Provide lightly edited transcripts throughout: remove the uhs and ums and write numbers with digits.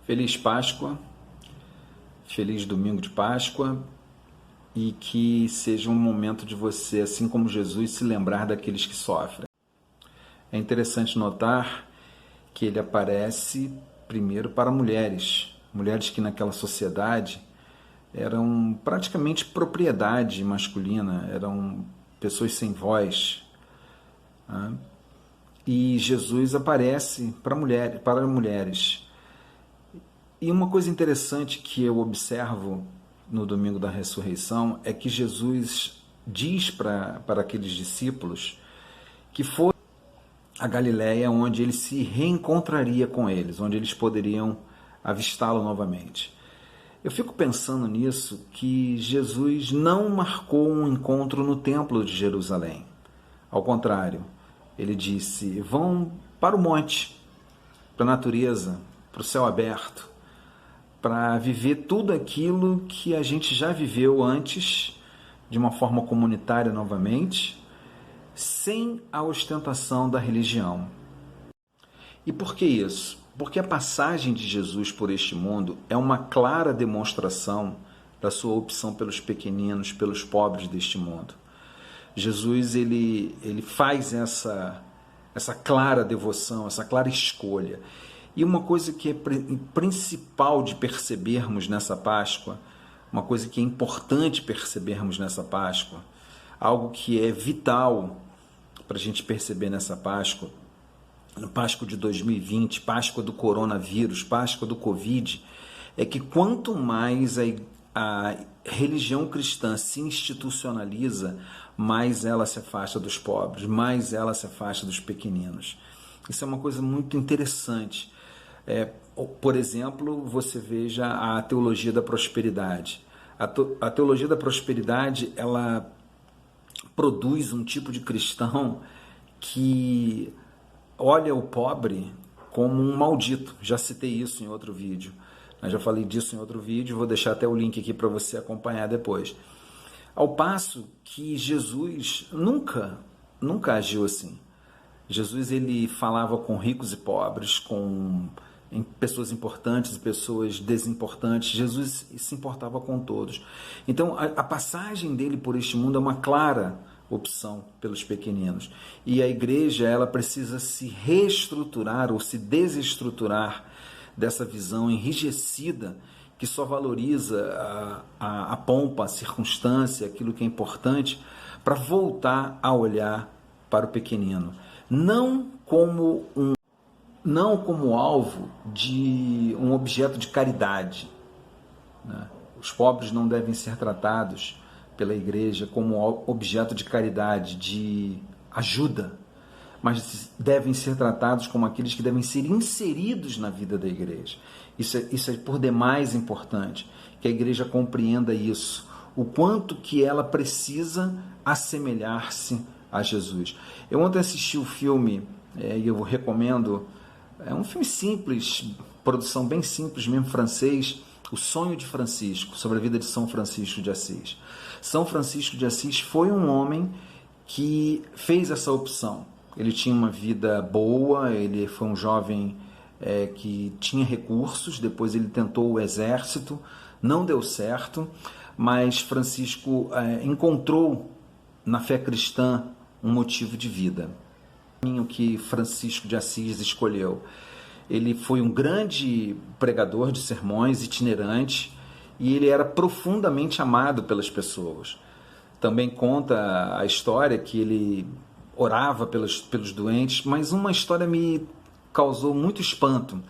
Feliz Páscoa, feliz domingo de Páscoa e que seja um momento de você, assim como Jesus, se lembrar daqueles que sofrem. É interessante notar que ele aparece primeiro para mulheres, mulheres que naquela sociedade eram praticamente propriedade masculina, eram pessoas sem voz. E Jesus aparece para mulheres. E uma coisa interessante que eu observo no domingo da ressurreição é que Jesus diz para aqueles discípulos que foi a Galiléia onde ele se reencontraria com eles, onde eles poderiam avistá-lo novamente. Eu fico pensando nisso, que Jesus não marcou um encontro no templo de Jerusalém. Ao contrário, ele disse: vão para o monte, para a natureza, para o céu aberto, para viver tudo aquilo que a gente já viveu antes, de uma forma comunitária novamente, sem a ostentação da religião. E por que isso? Porque a passagem de Jesus por este mundo é uma clara demonstração da sua opção pelos pequeninos, pelos pobres deste mundo. Jesus ele faz essa clara devoção, essa clara escolha. E uma coisa que é principal de percebermos nessa Páscoa, uma coisa que é importante percebermos nessa Páscoa, algo que é vital para a gente perceber nessa Páscoa, no Páscoa de 2020, Páscoa do coronavírus, Páscoa do Covid, é que quanto mais a religião cristã se institucionaliza, mais ela se afasta dos pobres, mais ela se afasta dos pequeninos. Isso é uma coisa muito interessante. Por exemplo, você veja a teologia da prosperidade. A teologia da prosperidade, ela produz um tipo de cristão que olha o pobre como um maldito. Já citei isso em outro vídeo. Eu já falei disso em outro vídeo, vou deixar até o link aqui para você acompanhar depois. Ao passo que Jesus nunca agiu assim. Jesus ele falava com ricos e pobres, com pessoas importantes e pessoas desimportantes. Jesus se importava com todos. Então, a passagem dele por este mundo é uma clara opção pelos pequeninos. E a igreja ela precisa se reestruturar ou se desestruturar dessa visão enrijecida que só valoriza a pompa, a circunstância, aquilo que é importante, para voltar a olhar para o pequenino. Não como alvo de um objeto de caridade. Né? Os pobres não devem ser tratados pela igreja como objeto de caridade, de ajuda, mas devem ser tratados como aqueles que devem ser inseridos na vida da igreja. Isso é por demais importante, que a igreja compreenda isso, o quanto que ela precisa assemelhar-se a Jesus. Eu ontem assisti o filme, e eu recomendo, é um filme simples, produção bem simples mesmo, francês, O Sonho de Francisco, sobre a vida de São Francisco de Assis. São Francisco de Assis foi um homem que fez essa opção. Ele tinha uma vida boa, ele foi um jovem que tinha recursos, depois ele tentou o exército, não deu certo, mas Francisco encontrou na fé cristã um motivo de vida. O caminho que Francisco de Assis escolheu. Ele foi um grande pregador de sermões, itinerante, e ele era profundamente amado pelas pessoas. Também conta a história que ele orava pelos doentes, mas uma história me causou muito espanto.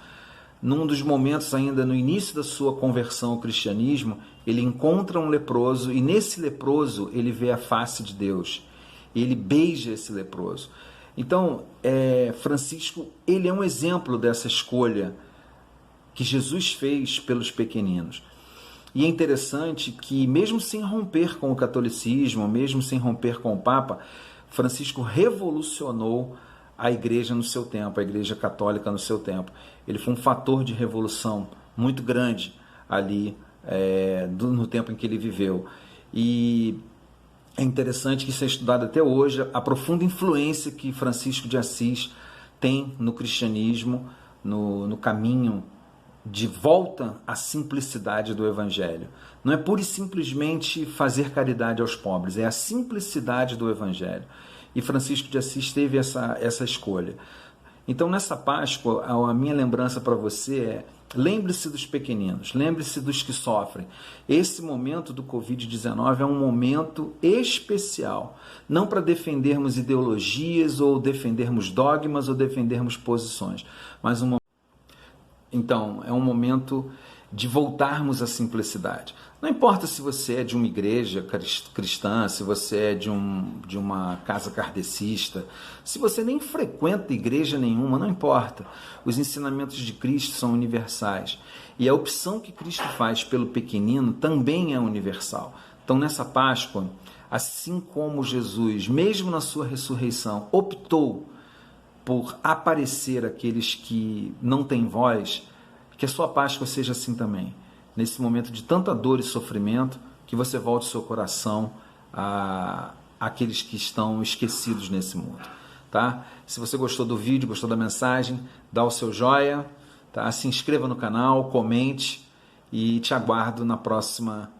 Num dos momentos ainda no início da sua conversão ao cristianismo, ele encontra um leproso e nesse leproso ele vê a face de Deus. E ele beija esse leproso. Então, Francisco, ele é um exemplo dessa escolha que Jesus fez pelos pequeninos. E é interessante que, mesmo sem romper com o catolicismo, mesmo sem romper com o Papa, Francisco revolucionou a igreja no seu tempo, a igreja católica no seu tempo. Ele foi um fator de revolução muito grande ali no tempo em que ele viveu. E é interessante que isso é estudado até hoje, a profunda influência que Francisco de Assis tem no cristianismo, no caminho de volta à simplicidade do Evangelho. Não é pura e simplesmente fazer caridade aos pobres, é a simplicidade do Evangelho. E Francisco de Assis teve essa escolha. Então, nessa Páscoa, a minha lembrança para você é: lembre-se dos pequeninos, lembre-se dos que sofrem. Esse momento do Covid-19 é um momento especial, não para defendermos ideologias ou defendermos dogmas ou defendermos posições, mas então, é um momento de voltarmos à simplicidade. Não importa se você é de uma igreja cristã, se você é de uma casa kardecista, se você nem frequenta igreja nenhuma, não importa. Os ensinamentos de Cristo são universais. E a opção que Cristo faz pelo pequenino também é universal. Então, nessa Páscoa, assim como Jesus, mesmo na sua ressurreição, optou por aparecer àqueles que não têm voz, que a sua Páscoa seja assim também. Nesse momento de tanta dor e sofrimento, que você volte o seu coração àqueles que estão esquecidos nesse mundo. Tá? Se você gostou do vídeo, gostou da mensagem, dá o seu joia, tá? Se inscreva no canal, comente e te aguardo na próxima